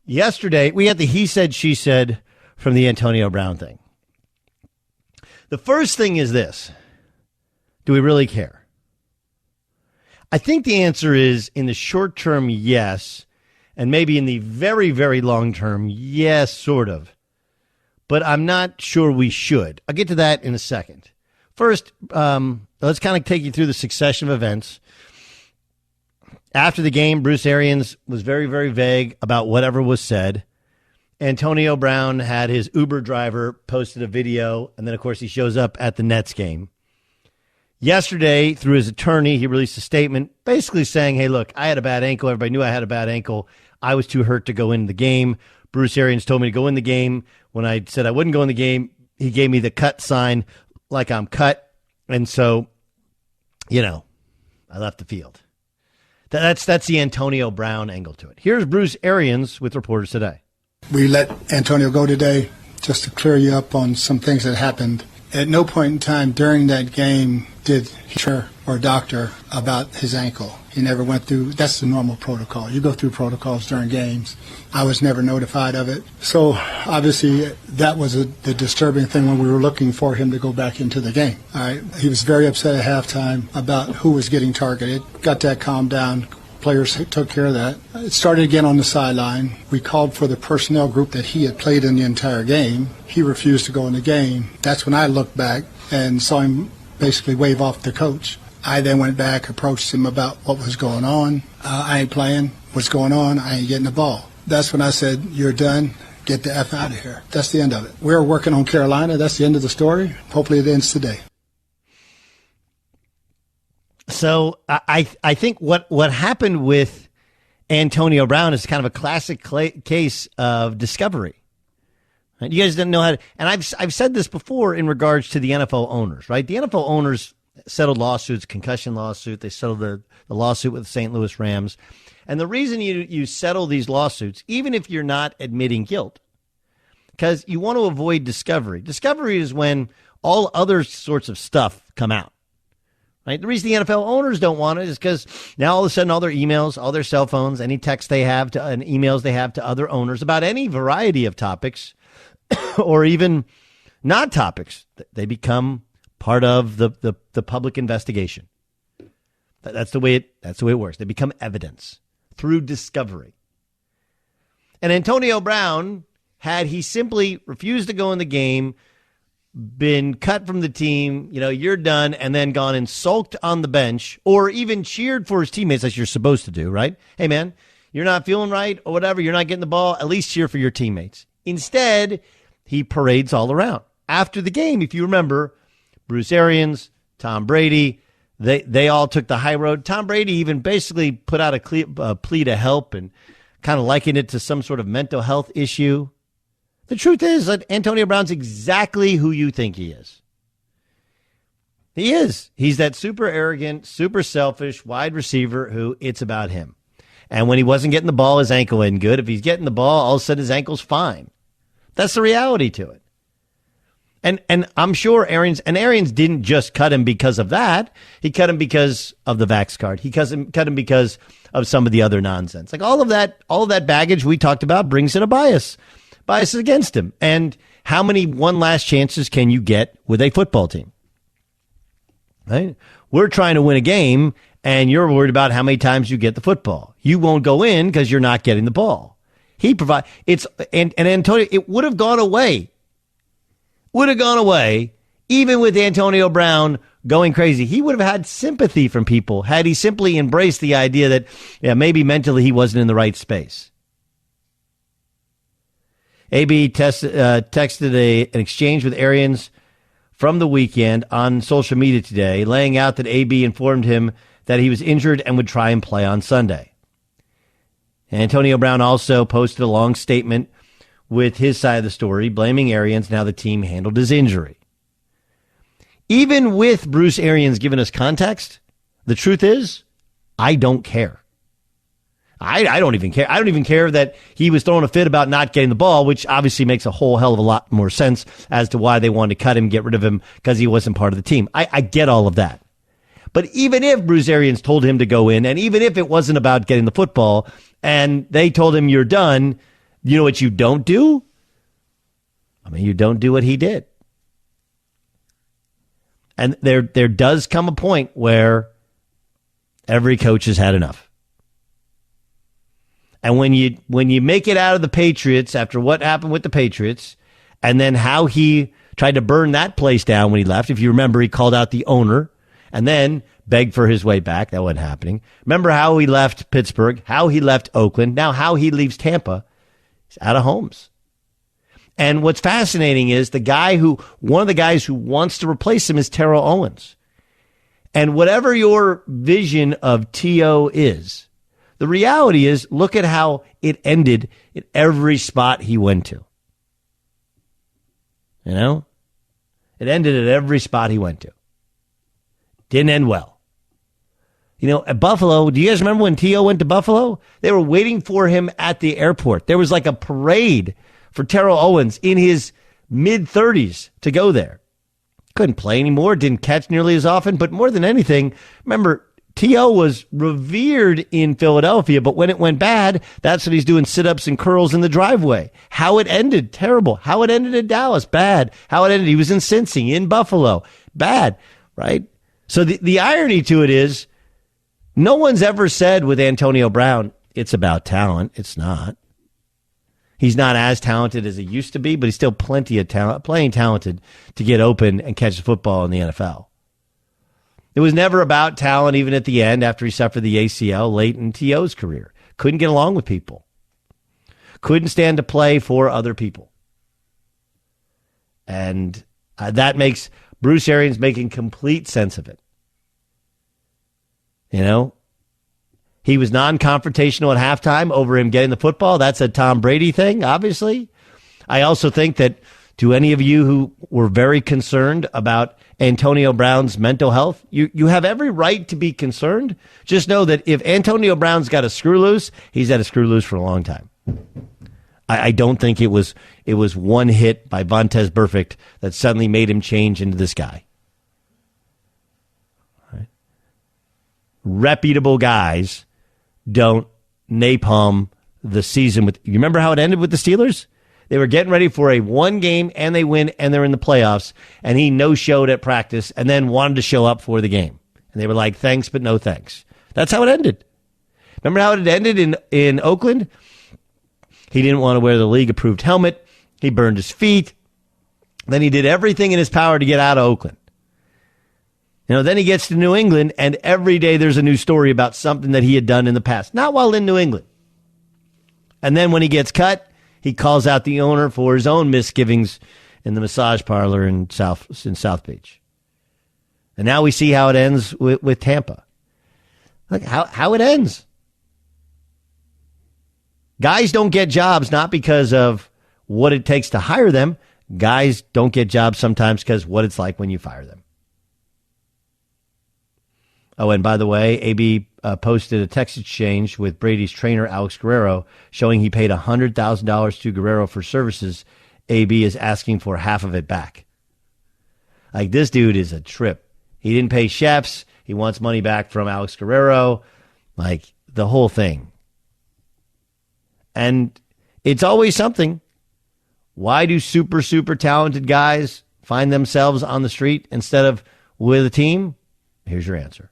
Yesterday, we had the he said, she said from the Antonio Brown thing. The first thing is this. Do we really care? I think the answer is in the short term, yes. And maybe in the very, very long term, yes, sort of. But I'm not sure we should. I'll get to that in a second. First, let's kind of take you through the succession of events. After the game, Bruce Arians was very, very vague about whatever was said. Antonio Brown had his Uber driver posted a video, and then, of course, he shows up at the Nets game. Yesterday, through his attorney, he released a statement basically saying, hey, look, I had a bad ankle. Everybody knew I had a bad ankle. I was too hurt to go in the game. Bruce Arians told me to go in the game. When I said I wouldn't go in the game, he gave me the cut sign like I'm cut. And so, I left the field. That's the Antonio Brown angle to it. Here's Bruce Arians with reporters today. We let Antonio go today just to clear you up on some things that happened. At no point in time during that game did he or doctor about his ankle. He never went through. That's the normal protocol. You go through protocols during games. I was never notified of it. So obviously that was the disturbing thing when we were looking for him to go back into the game. All right. He was very upset at halftime about who was getting targeted. Got that calmed down. Players took care of that. It started again on the sideline. We called for the personnel group that he had played in the entire game. He refused to go in the game. That's when I looked back and saw him basically wave off the coach. I then went back, approached him about what was going on. I ain't playing. What's going on? I ain't getting the ball. That's when I said, you're done. Get the F out of here. That's the end of it. We're working on Carolina. That's the end of the story. Hopefully it ends today. So I think what happened with Antonio Brown is kind of a classic case of discovery. Right? You guys didn't know how to, and I've said this before in regards to the NFL owners, right? The NFL owners settled lawsuits, concussion lawsuit. They settled the lawsuit with the St. Louis Rams. And the reason you settle these lawsuits, even if you're not admitting guilt, because you want to avoid discovery. Discovery is when all other sorts of stuff come out. Right? The reason the NFL owners don't want it is because now all of a sudden all their emails, all their cell phones, any texts they have to and emails they have to other owners about any variety of topics or even not topics, they become part of the public investigation. That's the way it works. They become evidence through discovery. And Antonio Brown, had he simply refused to go in the game, been cut from the team, you're done, and then gone and sulked on the bench or even cheered for his teammates as you're supposed to do, right? Hey, man, you're not feeling right or whatever. You're not getting the ball. At least cheer for your teammates. Instead, he parades all around. After the game, if you remember, Bruce Arians, Tom Brady, they all took the high road. Tom Brady even basically put out a plea to help and kind of likened it to some sort of mental health issue. The truth is that Antonio Brown's exactly who you think he is. He is. He's that super arrogant, super selfish wide receiver who it's about him. And when he wasn't getting the ball, his ankle isn't good. If he's getting the ball, all of a sudden his ankle's fine. That's the reality to it. And I'm sure Arians didn't just cut him because of that. He cut him because of the Vax card. He cut him because of some of the other nonsense. Like all of that baggage we talked about brings in a bias against him. And how many one last chances can you get with a football team? Right? We're trying to win a game, and you're worried about how many times you get the football. You won't go in because you're not getting the ball. And Antonio, it would have gone away. Even with Antonio Brown going crazy. He would have had sympathy from people had he simply embraced the idea that maybe mentally he wasn't in the right space. AB texted an exchange with Arians from the weekend on social media today, laying out that AB informed him that he was injured and would try and play on Sunday. Antonio Brown also posted a long statement with his side of the story, blaming Arians and how the team handled his injury. Even with Bruce Arians giving us context, the truth is, I don't care. I don't even care. I don't even care that he was throwing a fit about not getting the ball, which obviously makes a whole hell of a lot more sense as to why they wanted to cut him, get rid of him, because he wasn't part of the team. I get all of that. But even if Bruce Arians told him to go in, and even if it wasn't about getting the football, and they told him you're done, You know what you don't do? I mean, you don't do what he did. And there does come a point where every coach has had enough. And when you make it out of the Patriots after what happened with the Patriots, and then how he tried to burn that place down when he left. If you remember, he called out the owner and then begged for his way back. That wasn't happening. Remember how he left Pittsburgh, how he left Oakland, now how he leaves Tampa. He's out of homes. And what's fascinating is one of the guys who wants to replace him is Terrell Owens. And whatever your vision of T.O. is, the reality is, look at how it ended at every spot he went to. You know? It ended at every spot he went to. Didn't end well. You know, at Buffalo, do you guys remember when T.O. went to Buffalo? They were waiting for him at the airport. There was like a parade for Terrell Owens in his mid-30s to go there. Couldn't play anymore, didn't catch nearly as often, but more than anything, remember, T.O. was revered in Philadelphia, but when it went bad, that's when he's doing sit-ups and curls in the driveway. How it ended, terrible. How it ended in Dallas, bad. How it ended, he was in Cincy, in Buffalo, bad, right? So the irony to it is, no one's ever said with Antonio Brown, it's about talent. It's not. He's not as talented as he used to be, but he's still plenty of talent, plenty talented to get open and catch the football in the NFL. It was never about talent, even at the end after he suffered the ACL late in T.O.'s career. Couldn't get along with people. Couldn't stand to play for other people. And that makes Bruce Arians making complete sense of it. You know? He was non-confrontational at halftime over him getting the football. That's a Tom Brady thing, obviously. I also think that to any of you who were very concerned about Antonio Brown's mental health, you have every right to be concerned. Just know that if Antonio Brown's got a screw loose, he's had a screw loose for a long time. I don't think it was one hit by Vontaze Burfict that suddenly made him change into this guy. Right. Reputable guys don't napalm the season with. You remember how it ended with the Steelers? They were getting ready for a one game and they win and they're in the playoffs, and he no-showed at practice and then wanted to show up for the game. And they were like, thanks, but no thanks. That's how it ended. Remember how it ended in Oakland? He didn't want to wear the league-approved helmet. He burned his feet. Then he did everything in his power to get out of Oakland. You know, then he gets to New England, and every day there's a new story about something that he had done in the past, not while in New England. And then when he gets cut, he calls out the owner for his own misgivings in the massage parlor in South Beach. And now we see how it ends with Tampa. Look how it ends. Guys don't get jobs not because of what it takes to hire them. Guys don't get jobs sometimes because what it's like when you fire them. Oh, and by the way, AB posted a text exchange with Brady's trainer, Alex Guerrero, showing he paid $100,000 to Guerrero for services. AB is asking for half of it back. Like, this dude is a trip. He didn't pay chefs. He wants money back from Alex Guerrero. Like, the whole thing. And it's always something. Why do super, super talented guys find themselves on the street instead of with a team? Here's your answer.